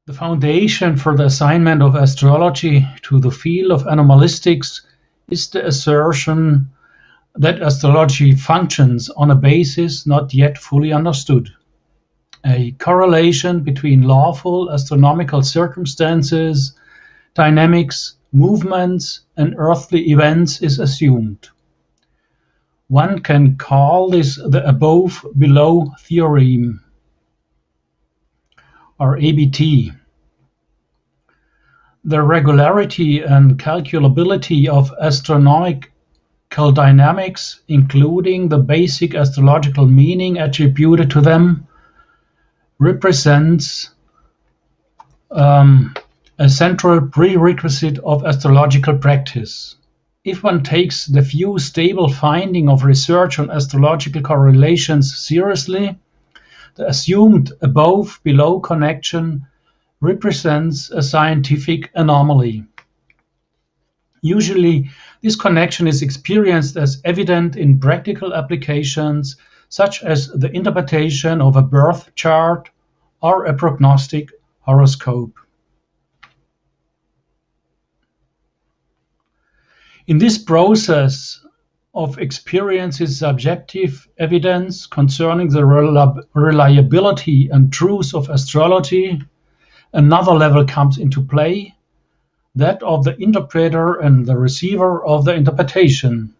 The foundation for the assignment of astrology to the field of anomalistics is the assertion that astrology functions on a basis not yet fully understood. A correlation between lawful astronomical circumstances, dynamics, movements, and earthly events is assumed. One can call this the above-below theorem, or ABT. The regularity and calculability of astronomical dynamics, including the basic astrological meaning attributed to them, represents a central prerequisite of astrological practice. If one takes the few stable findings of research on astrological correlations seriously, the assumed above-below connection represents a scientific anomaly. Usually, this connection is experienced as evident in practical applications, such as the interpretation of a birth chart or a prognostic horoscope. In this process of experiences subjective evidence concerning the reliability and truth of astrology, another level comes into play, that of the interpreter and the receiver of the interpretation.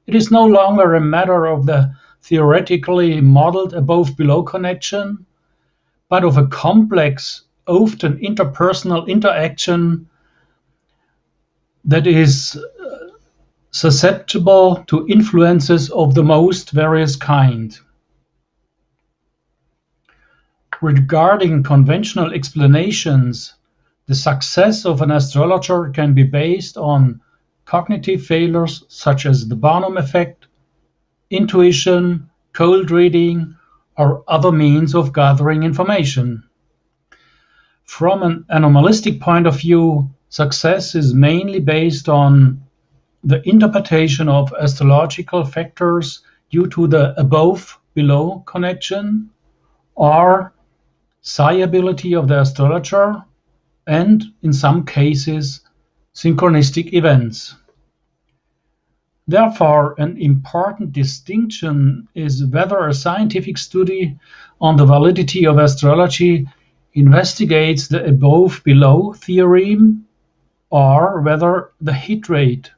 It is no longer a matter of the theoretically modeled above-below connection, but of a complex, often interpersonal interaction that is susceptible to influences of the most various kind. Regarding conventional explanations, the success of an astrologer can be based on cognitive failures such as the Barnum effect, intuition, cold reading, or other means of gathering information. From an anomalistic point of view, success is mainly based on the interpretation of astrological factors due to the above-below connection, or psi-ability of the astrologer, and, in some cases, synchronistic events. Therefore, an important distinction is whether a scientific study on the validity of astrology investigates the above-below theorem, or whether the hit rate,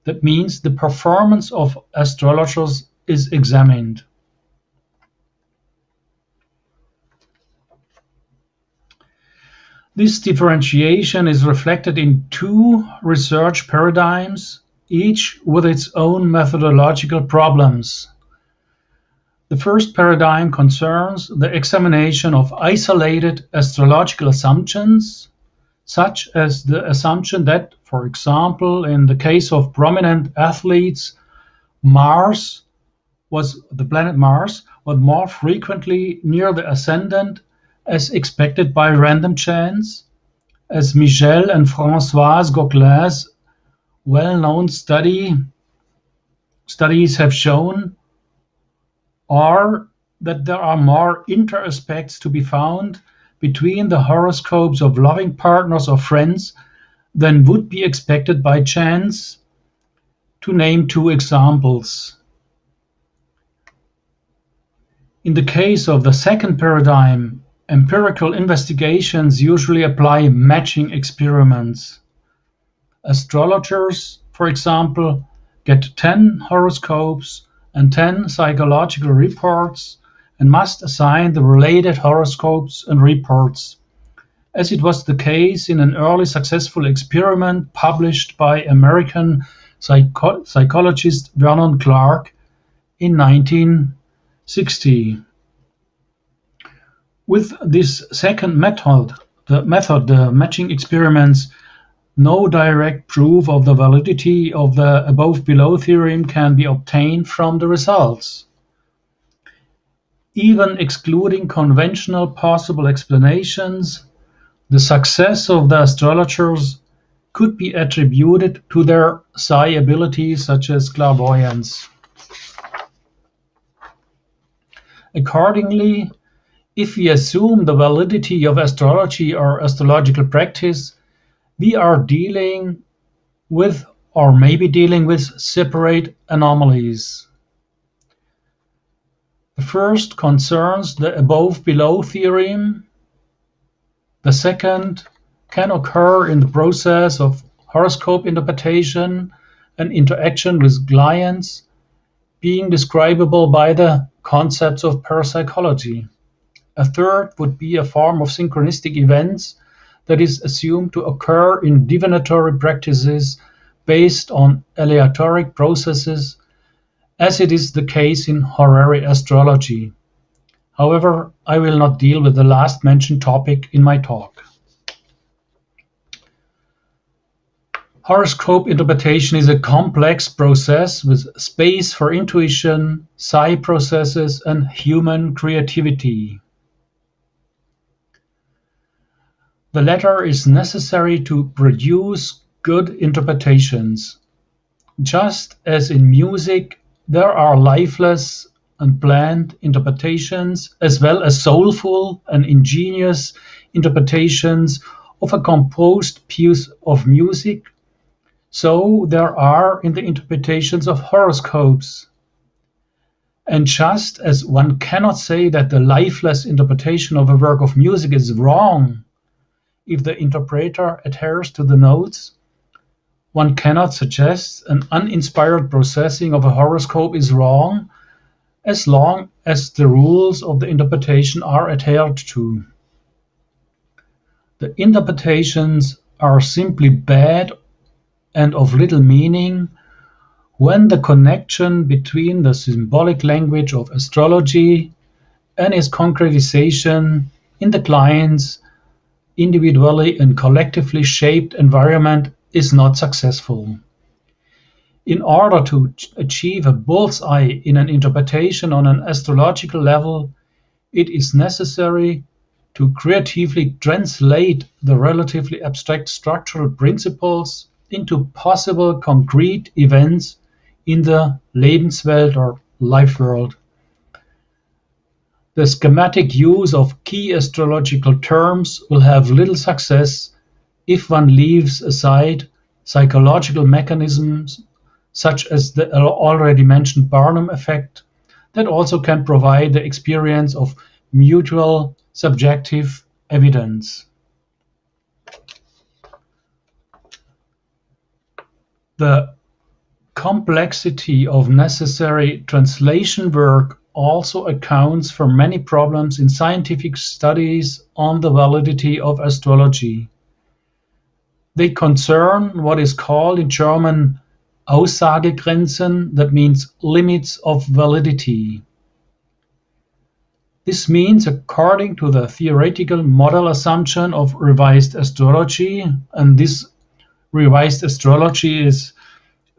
that means the performance of astrologers, is examined. This differentiation is reflected in two research paradigms, each with its own methodological problems. The first paradigm concerns the examination of isolated astrological assumptions, such as the assumption that, for example, in the case of prominent athletes, the planet Mars was more frequently near the ascendant as expected by random chance, as Michel and Françoise Gauquelin's well-known studies have shown, or that there are more inter-aspects to be found between the horoscopes of loving partners or friends than would be expected by chance, to name two examples. In the case of the second paradigm, empirical investigations usually apply matching experiments. Astrologers, for example, get 10 horoscopes and 10 psychological reports and must assign the related horoscopes and reports, as it was the case in an early successful experiment published by American psychologist Vernon Clark in 1960. With this second method, the matching experiments, no direct proof of the validity of the above-below theorem can be obtained from the results. Even excluding conventional possible explanations, the success of the astrologers could be attributed to their psi abilities such as clairvoyance. Accordingly, If we assume the validity of astrology or astrological practice, we are dealing with, or maybe dealing with, separate anomalies. The first concerns the above-below theorem. The second can occur in the process of horoscope interpretation and interaction with clients, being describable by the concepts of parapsychology. A third would be a form of synchronistic events that is assumed to occur in divinatory practices based on aleatoric processes, as it is the case in horary astrology. However, I will not deal with the last mentioned topic in my talk. Horoscope interpretation is a complex process with space for intuition, psi processes, and human creativity. The latter is necessary to produce good interpretations. Just as in music, there are lifeless and bland interpretations, as well as soulful and ingenious interpretations of a composed piece of music, so there are in the interpretations of horoscopes. And just as one cannot say that the lifeless interpretation of a work of music is wrong if the interpreter adheres to the notes, one cannot suggest an uninspired processing of a horoscope is wrong as long as the rules of the interpretation are adhered to. The interpretations are simply bad and of little meaning when the connection between the symbolic language of astrology and its concretization in the client's individually and collectively shaped environment is not successful. In order to achieve a bullseye in an interpretation on an astrological level, it is necessary to creatively translate the relatively abstract structural principles into possible concrete events in the Lebenswelt or life world. The schematic use of key astrological terms will have little success if one leaves aside psychological mechanisms such as the already mentioned Barnum effect that also can provide the experience of mutual subjective evidence. The complexity of necessary translation work also accounts for many problems in scientific studies on the validity of astrology. They concern what is called in German Aussagegrenzen, that means limits of validity. This means, according to the theoretical model assumption of revised astrology, and this revised astrology is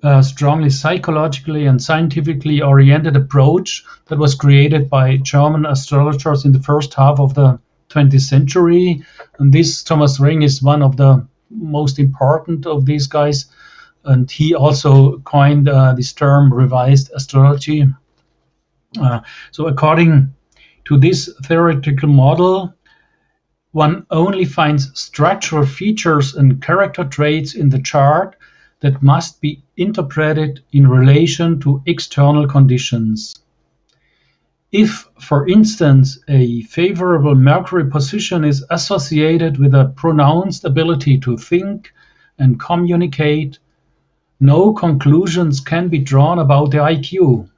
a strongly psychologically and scientifically oriented approach that was created by German astrologers in the first half of the 20th century. And this Thomas Ring is one of the most important of these guys. And he also coined this term revised astrology. So according to this theoretical model, one only finds structural features and character traits in the chart that must be interpreted in relation to external conditions. If, for instance, a favorable Mercury position is associated with a pronounced ability to think and communicate, no conclusions can be drawn about the IQ.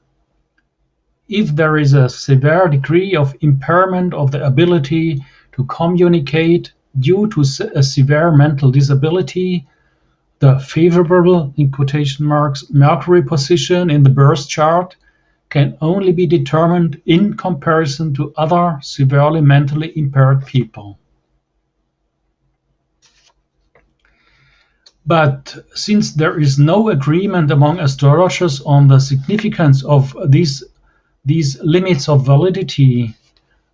If there is a severe degree of impairment of the ability to communicate due to a severe mental disability, the favorable, in quotation marks, Mercury position in the birth chart can only be determined in comparison to other severely mentally impaired people. But since there is no agreement among astrologers on the significance of these limits of validity,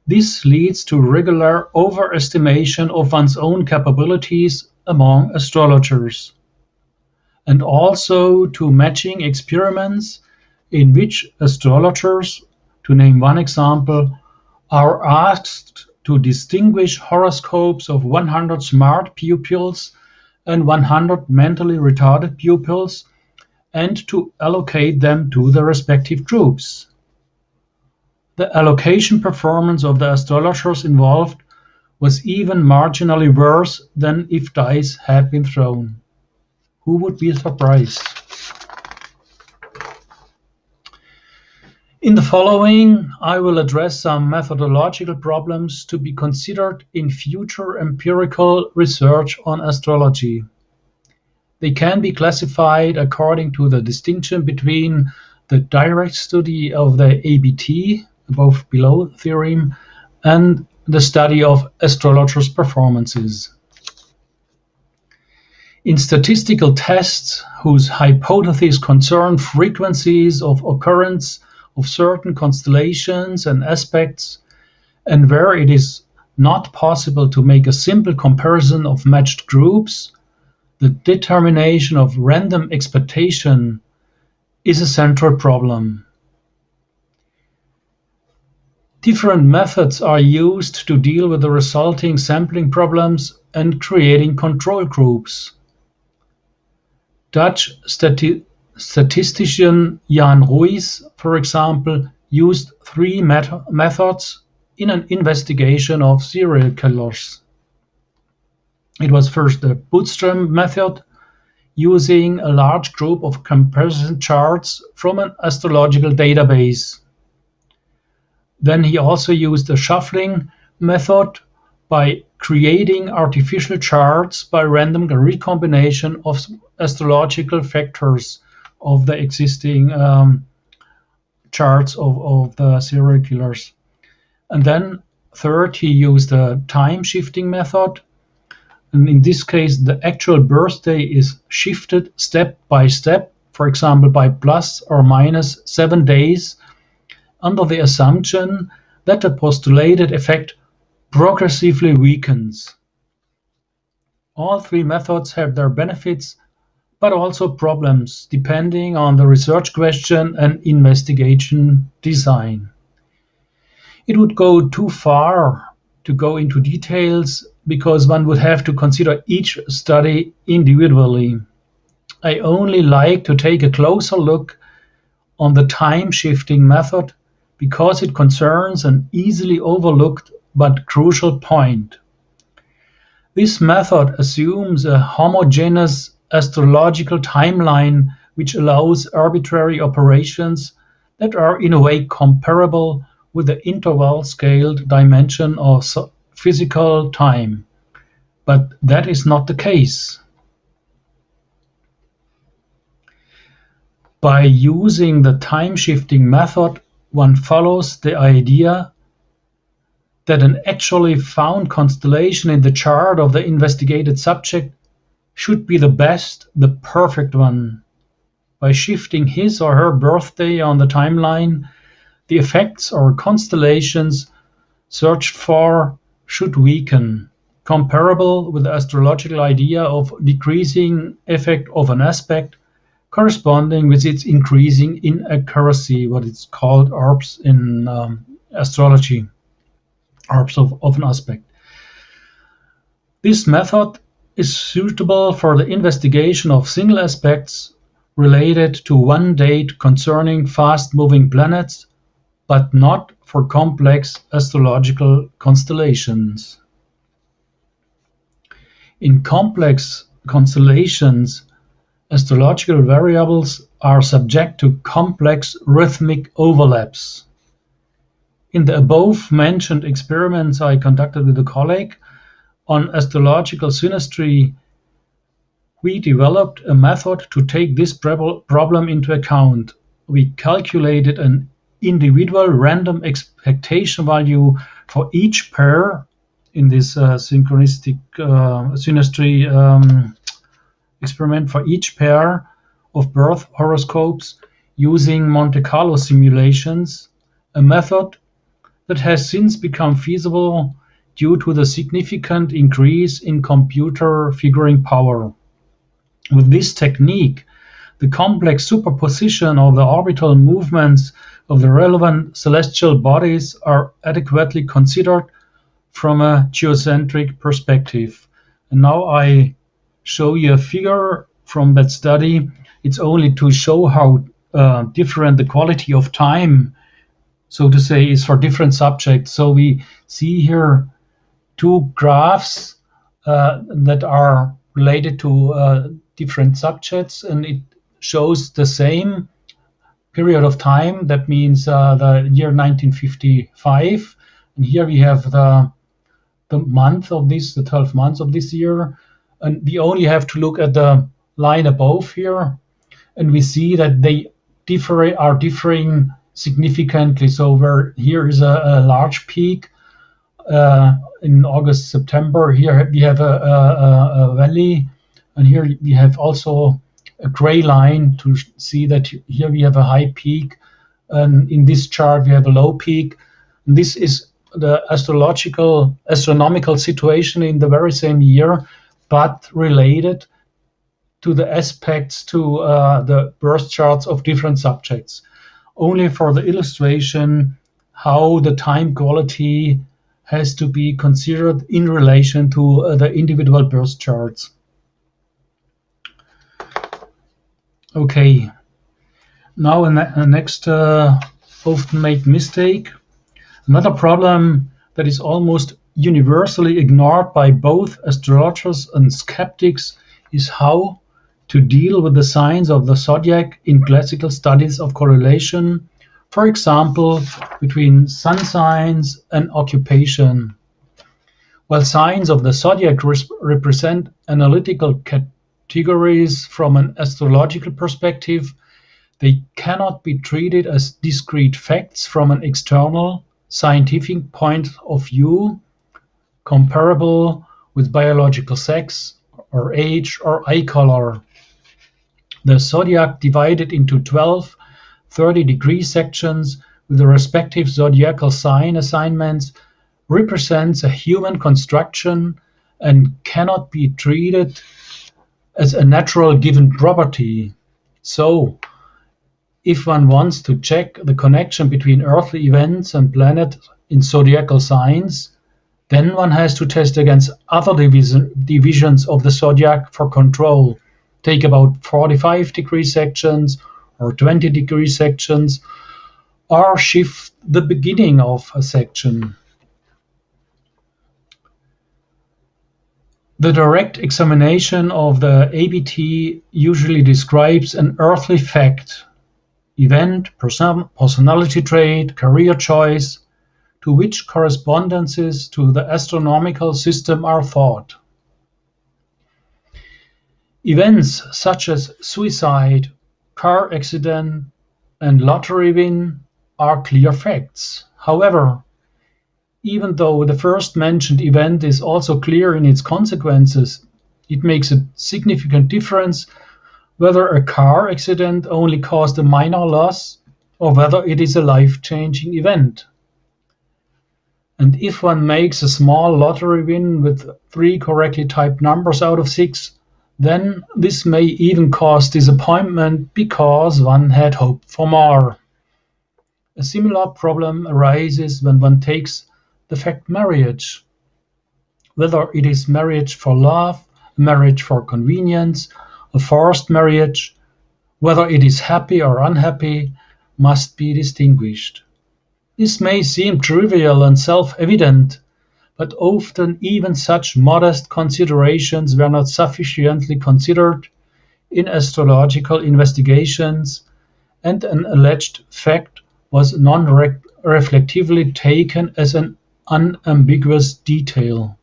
this leads to regular overestimation of one's own capabilities among astrologers, and also to matching experiments in which astrologers, to name one example, are asked to distinguish horoscopes of 100 smart pupils and 100 mentally retarded pupils and to allocate them to the respective groups. The allocation performance of the astrologers involved was even marginally worse than if dice had been thrown. Who would be surprised? In the following, I will address some methodological problems to be considered in future empirical research on astrology. They can be classified according to the distinction between the direct study of the ABT, above below theorem, and the study of astrologers' performances. In statistical tests whose hypotheses concern frequencies of occurrence of certain constellations and aspects, and where it is not possible to make a simple comparison of matched groups, the determination of random expectation is a central problem. Different methods are used to deal with the resulting sampling problems and creating control groups. Dutch statistician Jan Ruijs, for example, used three methods in an investigation of serial killers. It was first the bootstrap method, using a large group of comparison charts from an astrological database. Then he also used the shuffling method by creating artificial charts by random recombination of astrological factors of the existing charts of the serial killers. And then third, he used the time shifting method. And in this case, the actual birthday is shifted step by step, for example, by plus or minus 7 days, under the assumption that the postulated effect progressively weakens. All three methods have their benefits, but also problems, depending on the research question and investigation design. It would go too far to go into details because one would have to consider each study individually. I only like to take a closer look on the time-shifting method because it concerns an easily overlooked but crucial point. This method assumes a homogeneous astrological timeline which allows arbitrary operations that are in a way comparable with the interval-scaled dimension of physical time. But that is not the case. By using the time-shifting method, one follows the idea that an actually found constellation in the chart of the investigated subject should be the best, the perfect one. By shifting his or her birthday on the timeline, the effects or constellations searched for should weaken, comparable with the astrological idea of decreasing effect of an aspect corresponding with its increasing inaccuracy, what it's called ARPS in astrology, ARPS of an aspect. This method is suitable for the investigation of single aspects related to one date concerning fast-moving planets, but not for complex astrological constellations. In complex constellations, astrological variables are subject to complex rhythmic overlaps. In the above-mentioned experiments I conducted with a colleague on astrological synastry, we developed a method to take this problem into account. We calculated an individual random expectation value for each pair in this synchronistic synastry experiment for each pair of birth horoscopes using Monte Carlo simulations, a method that has since become feasible due to the significant increase in computer figuring power. With this technique, the complex superposition of the orbital movements of the relevant celestial bodies are adequately considered from a geocentric perspective. And now I show you a figure from that study. It's only to show how different the quality of time, so to say, is for different subjects. So we see here two graphs that are related to different subjects, and it shows the same period of time. That means the year 1955. And here we have the month of this, the 12 months of this year. And we only have to look at the line above here, and we see that they are differing significantly. So where here is a large peak in August, September. Here we have a valley, and here we have also a gray line to see that here we have a high peak, and in this chart we have a low peak. And this is the astronomical situation in the very same year, but related to the aspects to the birth charts of different subjects. Only for the illustration how the time quality has to be considered in relation to the individual birth charts. Okay, now a next often made mistake. Another problem that is almost universally ignored by both astrologers and skeptics is how to deal with the signs of the zodiac in classical studies of correlation, for example, between sun signs and occupation. While signs of the zodiac represent analytical categories from an astrological perspective, they cannot be treated as discrete facts from an external, scientific point of view, comparable with biological sex or age or eye color. The zodiac, divided into 12 30-degree sections with the respective zodiacal sign assignments, represents a human construction and cannot be treated as a natural given property. So, if one wants to check the connection between earthly events and planets in zodiacal signs, then one has to test against other divisions of the zodiac for control. Take about 45-degree sections or 20-degree sections, or shift the beginning of a section. The direct examination of the ABT usually describes an earthly fact, event, personality trait, career choice, to which correspondences to the astronomical system are thought. Events such as suicide, car accident, and lottery win are clear facts. However, even though the first mentioned event is also clear in its consequences, it makes a significant difference whether a car accident only caused a minor loss or whether it is a life-changing event. And if one makes a small lottery win with 3 correctly typed numbers out of 6, then this may even cause disappointment because one had hoped for more. A similar problem arises when one takes the fact marriage. Whether it is marriage for love, marriage for convenience, a forced marriage, whether it is happy or unhappy, must be distinguished. This may seem trivial and self-evident, but often even such modest considerations were not sufficiently considered in astrological investigations, and an alleged fact was non-reflectively taken as an unambiguous detail.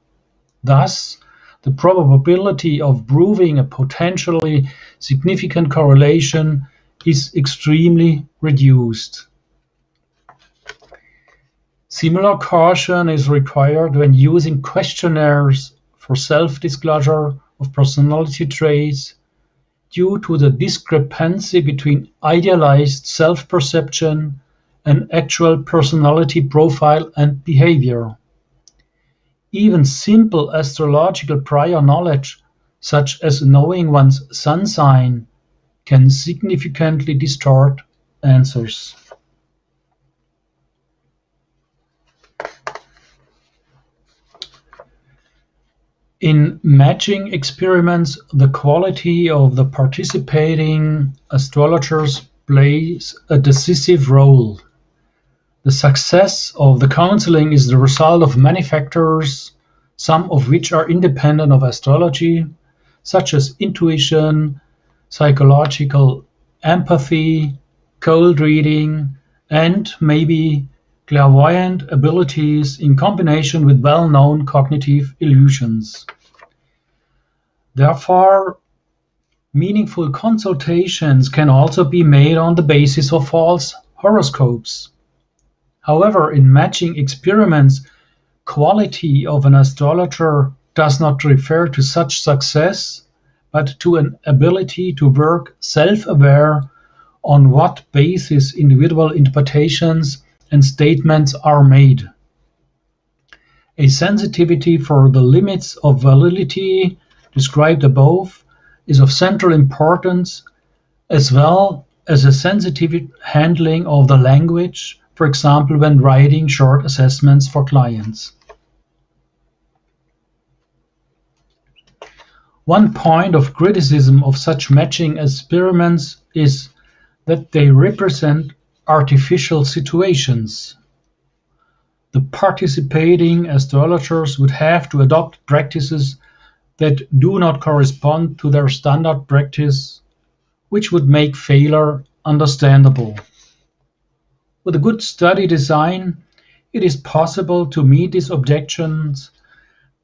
Thus, the probability of proving a potentially significant correlation is extremely reduced. Similar caution is required when using questionnaires for self-disclosure of personality traits due to the discrepancy between idealized self-perception and actual personality profile and behavior. Even simple astrological prior knowledge, such as knowing one's sun sign, can significantly distort answers. In matching experiments, the quality of the participating astrologers plays a decisive role. The success of the counseling is the result of many factors, some of which are independent of astrology, such as intuition, psychological empathy, cold reading, and maybe clairvoyant abilities in combination with well-known cognitive illusions. Therefore, meaningful consultations can also be made on the basis of false horoscopes. However, in matching experiments, quality of an astrologer does not refer to such success, but to an ability to work self-aware on what basis individual interpretations and statements are made. A sensitivity for the limits of validity described above is of central importance, as well as a sensitive handling of the language, for example when writing short assessments for clients. One point of criticism of such matching experiments is that they represent artificial situations. The participating astrologers would have to adopt practices that do not correspond to their standard practice, which would make failure understandable. With a good study design, it is possible to meet these objections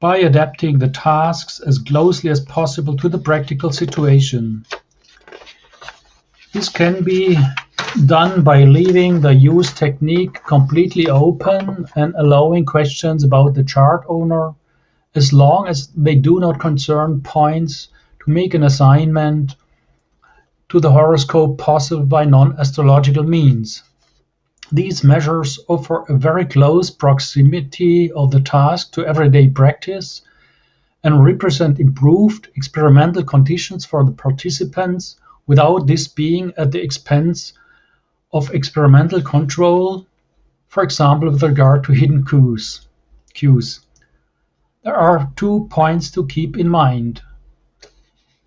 by adapting the tasks as closely as possible to the practical situation. This can be done by leaving the use technique completely open and allowing questions about the chart owner, as long as they do not concern points to make an assignment to the horoscope possible by non-astrological means. These measures offer a very close proximity of the task to everyday practice and represent improved experimental conditions for the participants without this being at the expense of experimental control, for example with regard to hidden cues. There are 2 points to keep in mind.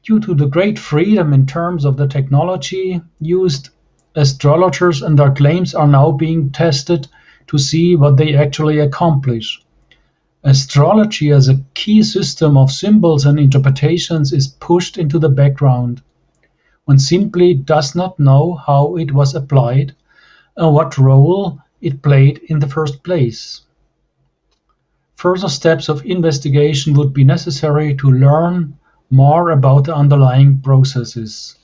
Due to the great freedom in terms of the technology used, astrologers and their claims are now being tested to see what they actually accomplish. Astrology as a key system of symbols and interpretations is pushed into the background. One simply does not know how it was applied and what role it played in the first place. Further steps of investigation would be necessary to learn more about the underlying processes.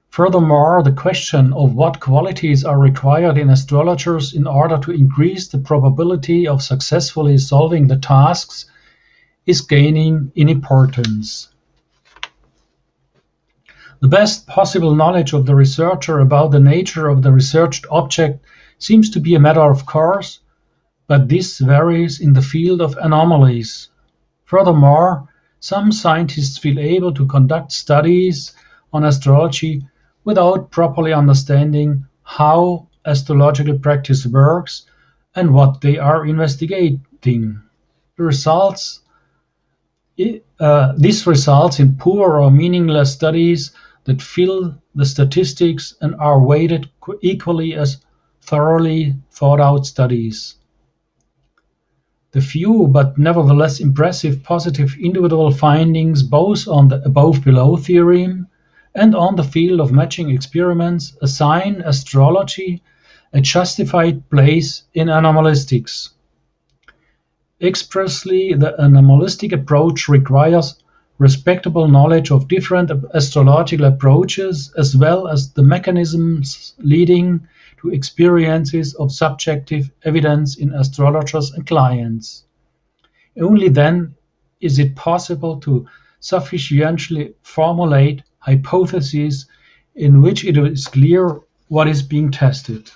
Furthermore, the question of what qualities are required in astrologers in order to increase the probability of successfully solving the tasks is gaining in importance. The best possible knowledge of the researcher about the nature of the researched object seems to be a matter of course, but this varies in the field of anomalies. Furthermore, some scientists feel able to conduct studies on astrology without properly understanding how astrological practice works and what they are investigating. This results in poor or meaningless studies that fill the statistics and are weighted equally as thoroughly thought-out studies. The few but nevertheless impressive positive individual findings both on the above-below theorem and on the field of matching experiments assign astrology a justified place in anomalistics. Expressly, the anomalistic approach requires respectable knowledge of different astrological approaches as well as the mechanisms leading to experiences of subjective evidence in astrologers and clients. Only then is it possible to sufficiently formulate hypotheses in which it is clear what is being tested.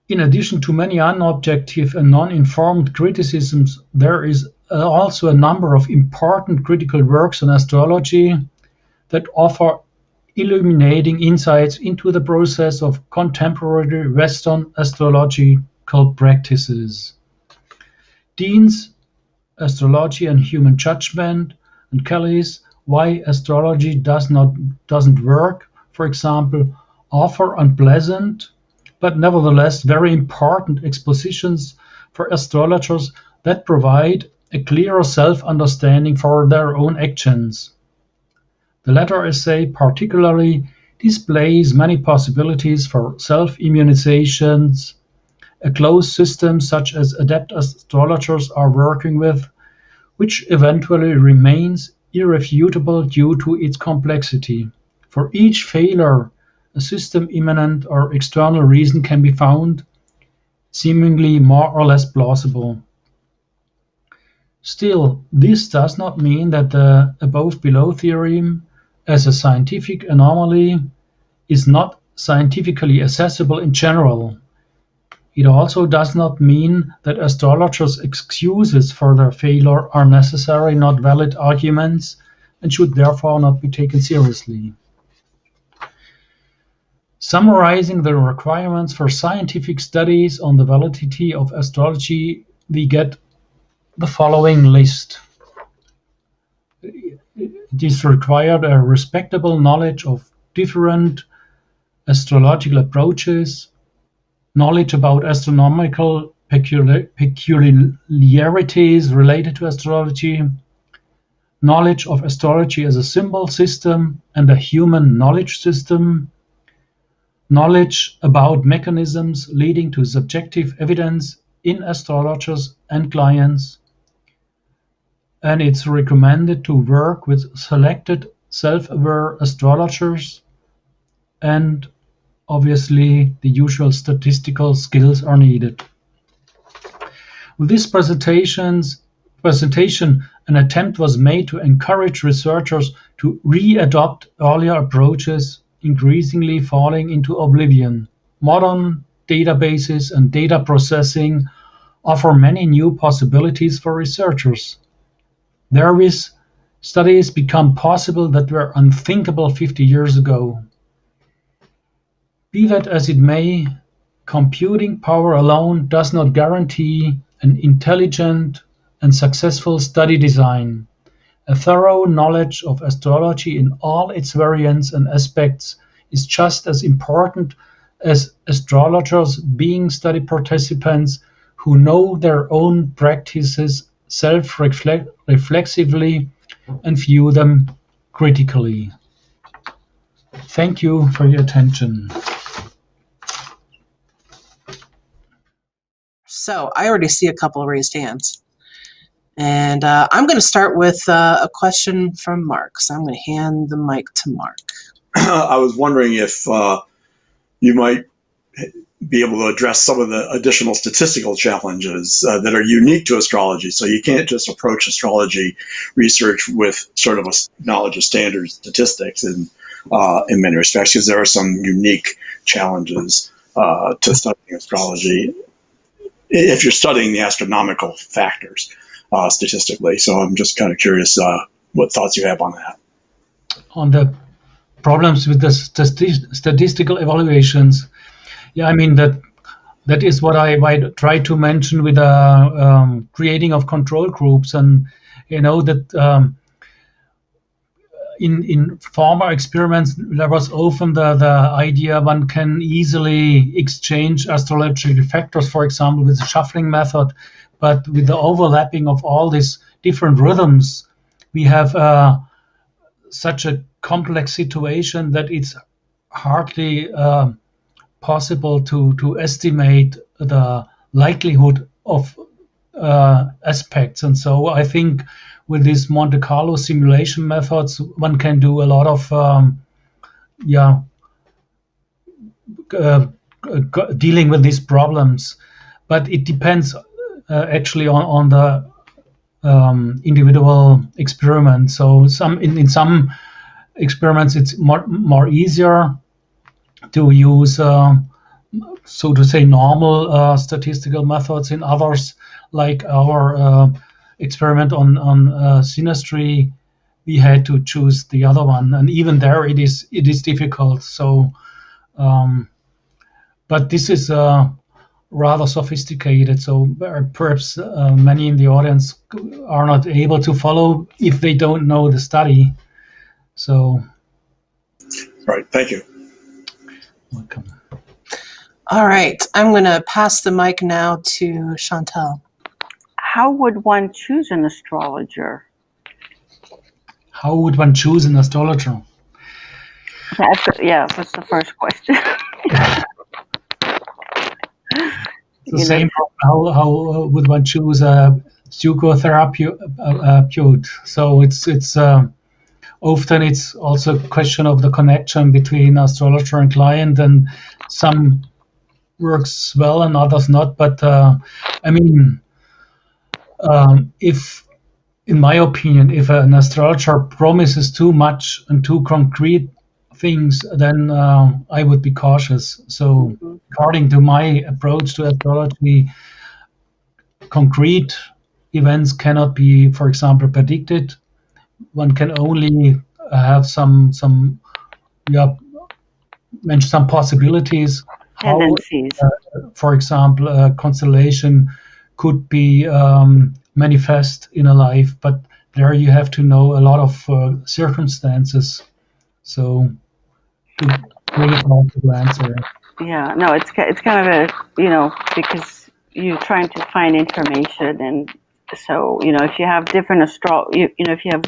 In addition to many unobjective and non-informed criticisms, there is also a number of important critical works on astrology that offer illuminating insights into the process of contemporary Western astrological practices. Dean's Astrology and Human Judgment, and Kelly's Why Astrology Doesn't Work, for example, offer unpleasant but nevertheless very important expositions for astrologers that provide a clearer self-understanding for their own actions. The latter essay particularly displays many possibilities for self-immunizations, a closed system such as adept astrologers are working with, which eventually remains irrefutable due to its complexity. For each failure, a system-immanent or external reason can be found, seemingly more or less plausible. Still, this does not mean that the above-below theorem, as a scientific anomaly, is not scientifically accessible in general. It also does not mean that astrologers' excuses for their failure are necessarily not valid arguments and should therefore not be taken seriously. Summarizing the requirements for scientific studies on the validity of astrology, we get the following list. It is required a respectable knowledge of different astrological approaches, knowledge about astronomical peculiarities related to astrology, knowledge of astrology as a symbol system and a human knowledge system, knowledge about mechanisms leading to subjective evidence in astrologers and clients, and it's recommended to work with selected self-aware astrologers, and obviously the usual statistical skills are needed. With this presentation, an attempt was made to encourage researchers to re-adopt earlier approaches, increasingly falling into oblivion. Modern databases and data processing offer many new possibilities for researchers. Therewith, studies become possible that were unthinkable 50 years ago. Be that as it may, computing power alone does not guarantee an intelligent and successful study design. A thorough knowledge of astrology in all its variants and aspects is just as important as astrologers being study participants who know their own practices self-reflexively and view them critically. Thank you for your attention. So I already see a couple of raised hands. And I'm going to start with a question from Mark. So I'm going to hand the mic to Mark. I was wondering if you might be able to address some of the additional statistical challenges that are unique to astrology. So you can't just approach astrology research with sort of a knowledge of standard statistics in many respects, because there are some unique challenges to studying astrology if you're studying the astronomical factors statistically. So I'm just kind of curious what thoughts you have on that. On the problems with the statistical evaluations, yeah, I mean that is what I might try to mention with creating of control groups, and you know that in former experiments there was often the idea one can easily exchange astrological factors, for example, with the shuffling method, but with the overlapping of all these different rhythms, we have such a complex situation that it's hardly possible to estimate the likelihood of aspects. And so I think with these Monte Carlo simulation methods, one can do a lot of dealing with these problems. But it depends actually on the individual experiment. So in some experiments it's more easier to use so to say normal statistical methods. In others, like our experiment on synastry, we had to choose the other one, and even there it is difficult. So but this is rather sophisticated. So perhaps many in the audience are not able to follow if they don't know the study. So, Right. Thank you. welcome. All right, I'm going to pass the mic now to Chantal. How would one choose an astrologer? How would one choose an astrologer? That's the first question. The same problem. How would one choose a psychotherapeutic? So it's often it's also a question of the connection between astrologer and client, and some works well and others not. But I mean, if, in my opinion, if an astrologer promises too much and too concrete things, then I would be cautious. So, according to my approach to astrology, concrete events cannot be, for example, predicted. One can only have some mention some possibilities. Tendencies. For example, a constellation could be manifest in a life, but there you have to know a lot of circumstances. So, to really possible answer. Yeah, no, it's kind of a, because you're trying to find information, and so, if you have different if you have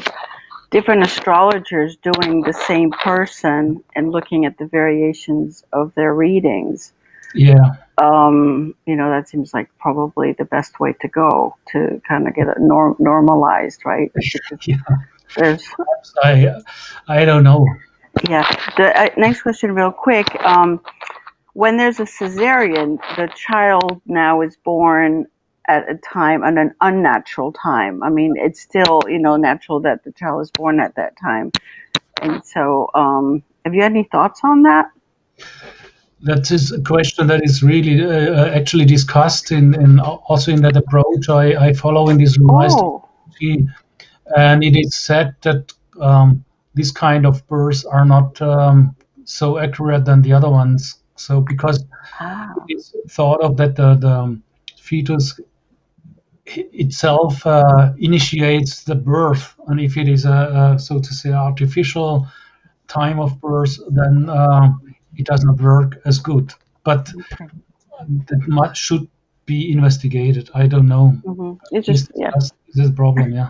different astrologers doing the same person and looking at the variations of their readings, that seems like probably the best way to go to kind of get it normalized, right? There's, I don't know. Yeah. The next question, real quick. When there's a cesarean, the child now is born at an unnatural time. I mean, it's still, natural that the child is born at that time. And so, have you had any thoughts on that? That is a question that is really actually discussed also in that approach I follow in this revised astrology, and it is said that these kind of births are not so accurate than the other ones. So because it's thought of that the fetus itself initiates the birth, and if it is a so to say artificial time of birth, then it does not work as good. But that should be investigated. I don't know. It's just this is a problem. Yeah.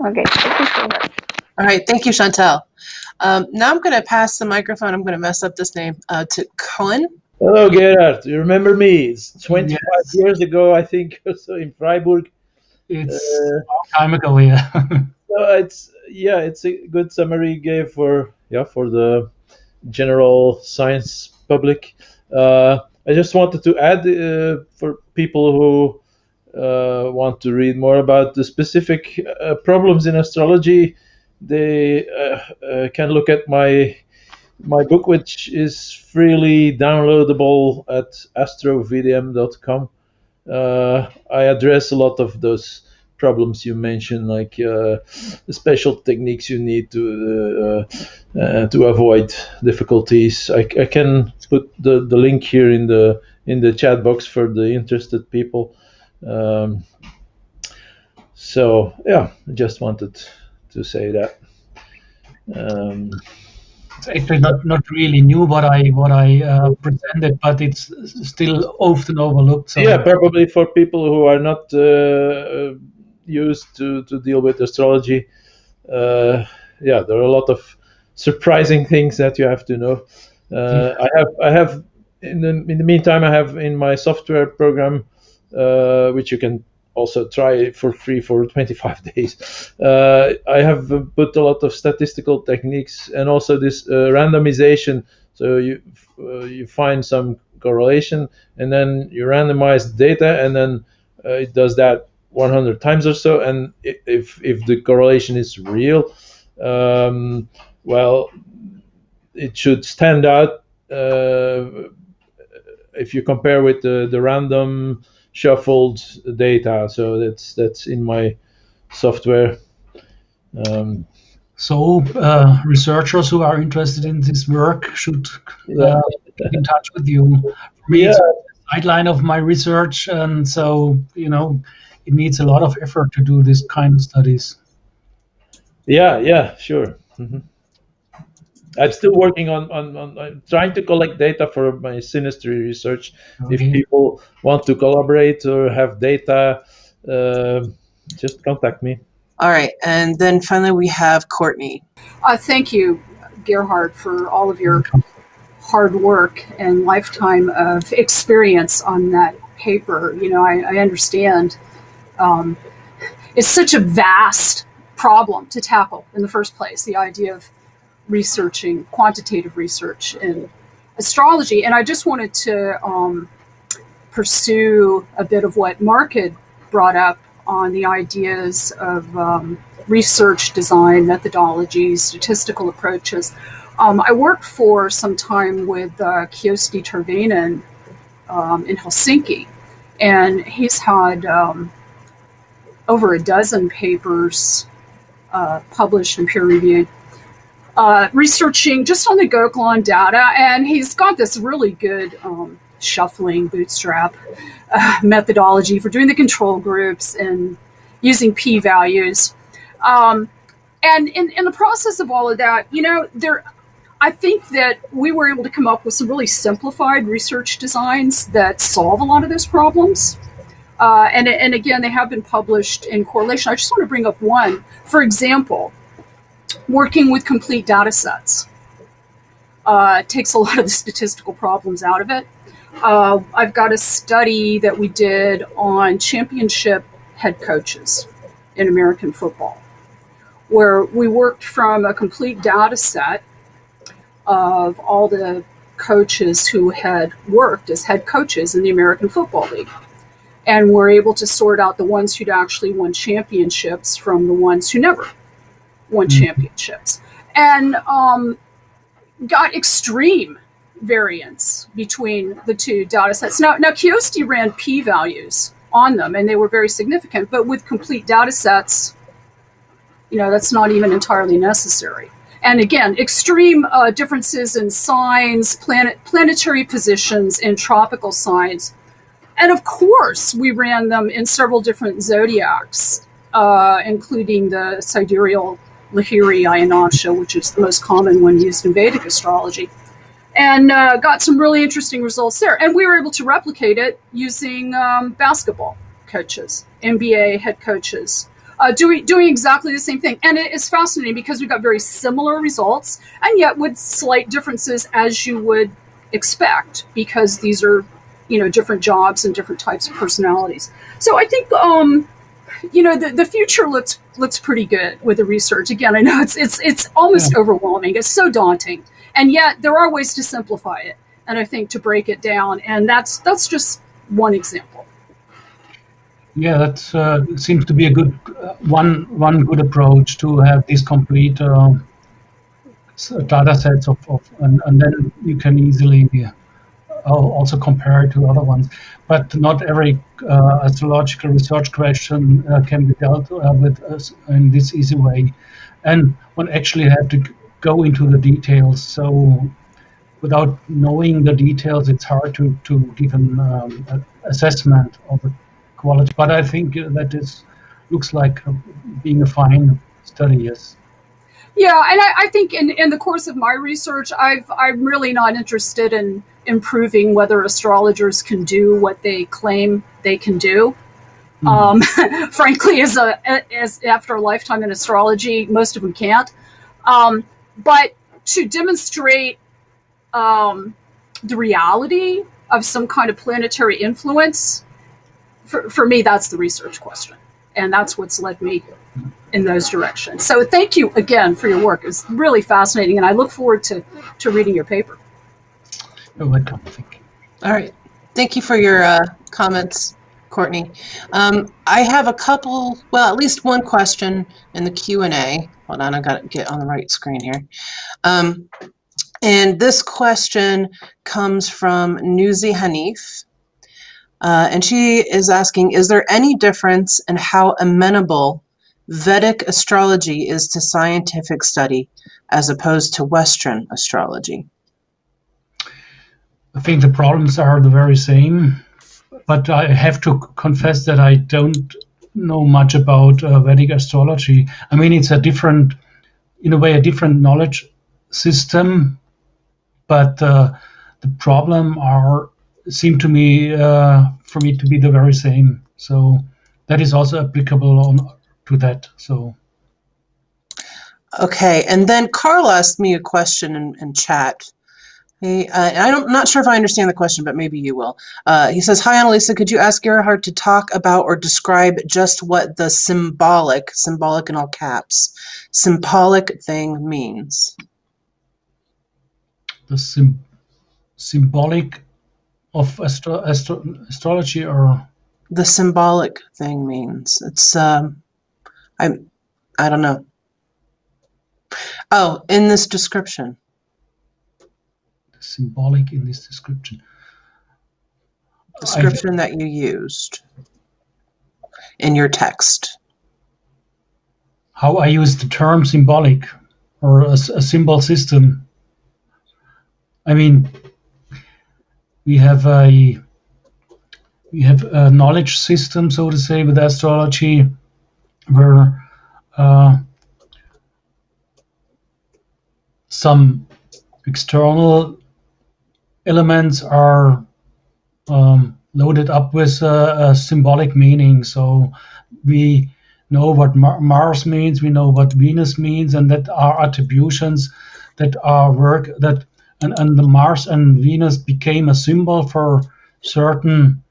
Okay. Thank you so much. All right, thank you, Chantal. Now I'm going to pass the microphone. I'm going to mess up this name to Cohen. Hello, Gerhard. You remember me? It's 25 years ago, I think, so in Freiburg. It's a long time ago, yeah. So it's a good summary you gave for the general science public. I just wanted to add for people who want to read more about the specific problems in astrology, they can look at my book, which is freely downloadable at astrovdm.com. I address a lot of those problems you mentioned, like the special techniques you need to avoid difficulties. I can put the link here in the chat box for the interested people. So yeah, I just wanted to say that. It's actually not really new what I presented, but it's still often overlooked. So. Yeah, probably for people who are not used to deal with astrology. There are a lot of surprising things that you have to know. I have in the meantime, I have in my software program, which you can also try for free for 25 days. I have put a lot of statistical techniques and also this randomization. So you find some correlation and then you randomize the data, and then it does that 100 times or so. And if the correlation is real, well, it should stand out if you compare with the random shuffled data. So that's in my software. So researchers who are interested in this work should get in touch with you. For me, it's guideline of my research, and so it needs a lot of effort to do this kind of studies. Yeah, sure. I'm still working on trying to collect data for my synastry research. If Okay. people want to collaborate or have data, just contact me. All right, and then finally we have Courtney. Thank you, Gerhard, for all of your hard work and lifetime of experience on that paper. I understand it's such a vast problem to tackle in the first place, the idea of researching quantitative research in astrology. And I just wanted to pursue a bit of what Mark had brought up on the ideas of research design, methodologies, statistical approaches. I worked for some time with Kyösti Tervainen in Helsinki, and he's had over a dozen papers published and peer-reviewed, researching just on the Göklan data, and he's got this really good shuffling bootstrap methodology for doing the control groups and using p-values. And in the process of all of that, I think that we were able to come up with some really simplified research designs that solve a lot of those problems. And again, they have been published in correlation. I just want to bring up one. For example, working with complete data sets takes a lot of the statistical problems out of it. I've got a study that we did on championship head coaches in American football, where we worked from a complete data set of all the coaches who had worked as head coaches in the American Football League. And we're able to sort out the ones who'd actually won championships from the ones who never won championships. And got extreme variance between the two data sets. Now Kyösti ran p-values on them, and they were very significant. But with complete data sets, that's not even entirely necessary. And again, extreme differences in signs, planetary positions, and tropical signs. And of course, we ran them in several different zodiacs, including the sidereal Lahiri Ayanamsha, which is the most common one used in Vedic astrology, and got some really interesting results there. And we were able to replicate it using basketball coaches, NBA head coaches, doing exactly the same thing. And it is fascinating because we got very similar results, and yet with slight differences, as you would expect, because these are different jobs and different types of personalities. So I think the future looks pretty good with the research. Again, I know it's almost overwhelming. It's so daunting, and yet there are ways to simplify it, and I think to break it down. And that's just one example. Yeah, that seems to be a good one good approach, to have these complete data sets and then you can easily also compare it to other ones. But not every astrological research question can be dealt with in this easy way, and one actually had to go into the details. So without knowing the details, it's hard to give an assessment of the quality. But I think that looks like being a fine study. Yes. Yeah, and I think in the course of my research, I'm really not interested in improving whether astrologers can do what they claim they can do. Frankly, as after a lifetime in astrology, most of them can't. But to demonstrate the reality of some kind of planetary influence, for me, that's the research question, and that's what's led me in those directions. So thank you again for your work. It's really fascinating, and I look forward to reading your paper. You're welcome. Thank you. All right. Thank you for your comments, Courtney. I have a couple, at least one question in the Q&A. Hold on, I got to get on the right screen here. And this question comes from Nuzi Hanif. And she is asking, is there any difference in how amenable Vedic astrology is to scientific study as opposed to Western astrology? I think the problems are the very same, but I have to confess that I don't know much about Vedic astrology. I mean, it's a different, in a way, a different knowledge system, but the problem seem to me for me to be the very same. So that is also applicable to that. So. Okay, and then Carl asked me a question in chat. I'm not sure if I understand the question, but maybe you will. He says, "Hi, Annalisa, could you ask Gerhard to talk about or describe just what the symbolic in all caps, symbolic thing means?" The symbolic of astrology, or the symbolic thing means. It's I don't know. Oh, in this description. The symbolic in this description. Description that you used in your text. How I use the term symbolic or a symbol system. I mean, we have a knowledge system, so to say, with astrology, where some external elements are loaded up with a symbolic meaning. So we know what Mars means, we know what Venus means, and that are attributions that are and the Mars and Venus became a symbol for certain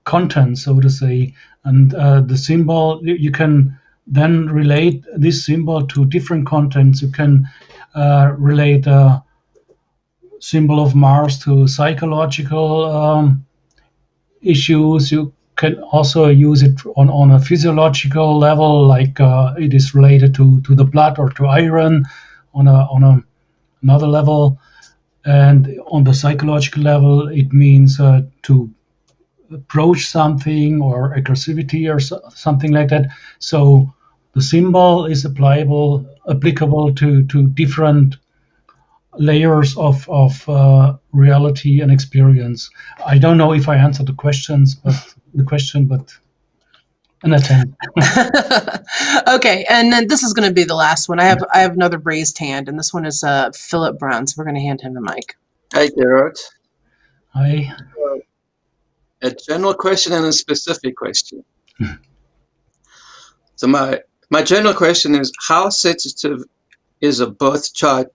content, so to say. And the symbol, you can then relate this symbol to different contents. You can relate a symbol of Mars to psychological issues. You can also use it on a physiological level, like it is related to the blood or to iron on another level. And on the psychological level, it means to approach something or aggressivity or something like that. So the symbol is applicable to different layers of reality and experience. I don't know if I answered the question, but an attempt. Okay, and then this is going to be the last one. I have another raised hand, and this one is Philip Brown, so we're going to hand him the mic. Hi, Gerhard. Hi. A general question and a specific question. So my general question is, how sensitive is a birth chart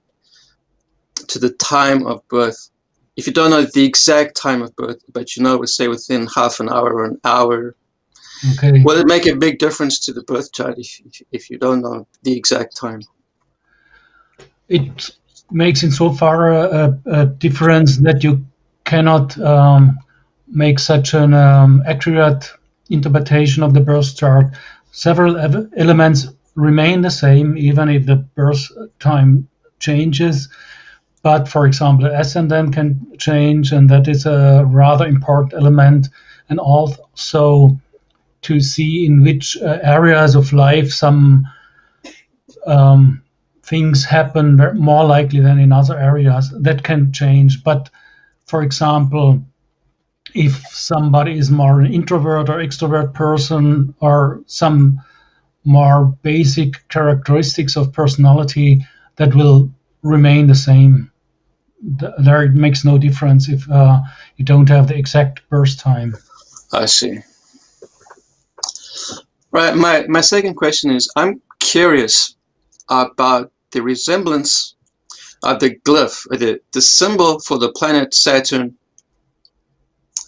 to the time of birth? If you don't know the exact time of birth, but you know, say within half an hour or an hour, okay, will it make a big difference to the birth chart if you don't know the exact time? It makes insofar a difference that you cannot make such an accurate interpretation of the birth chart. Several elements remain the same even if the birth time changes. But for example, ascendant can change, and that is a rather important element. And also to see in which areas of life some things happen more likely than in other areas, that can change. But for example, if somebody is more an introvert or extrovert person, or some more basic characteristics of personality, that will remain the same. There it makes no difference if you don't have the exact birth time. I see. Right. My second question is, I'm curious about the resemblance of the glyph, the symbol for the planet Saturn,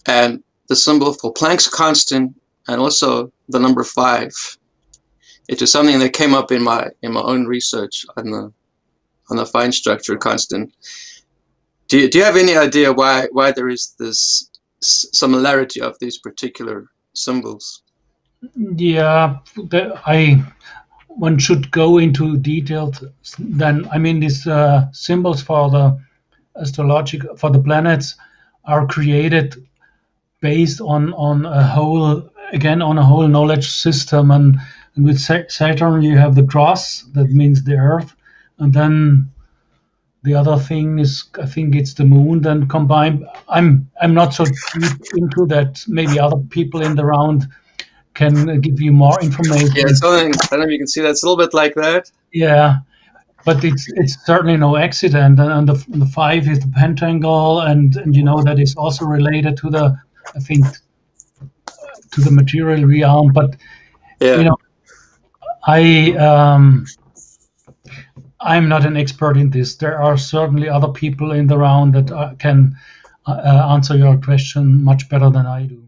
and the symbol for Planck's constant, and also the number 5. It is something that came up in my own research on the fine structure constant. Do you have any idea why there is this similarity of these particular symbols? Yeah, one should go into details. Then, I mean, these symbols for the astrological, for the planets, are created based on a whole knowledge system. And with Saturn, you have the cross, that means the Earth, and then The other thing is, I think it's the moon. Then combined, I'm not so deep into that. Maybe other people in the round can give you more information. Yeah, so I don't know if you can see that. It's a little bit like that. Yeah, but it's certainly no accident. And the 5 is the pentangle, and you know that is also related to the, I think, to the material realm. But Yeah. you know, I'm not an expert in this. There are certainly other people in the round that can answer your question much better than I do.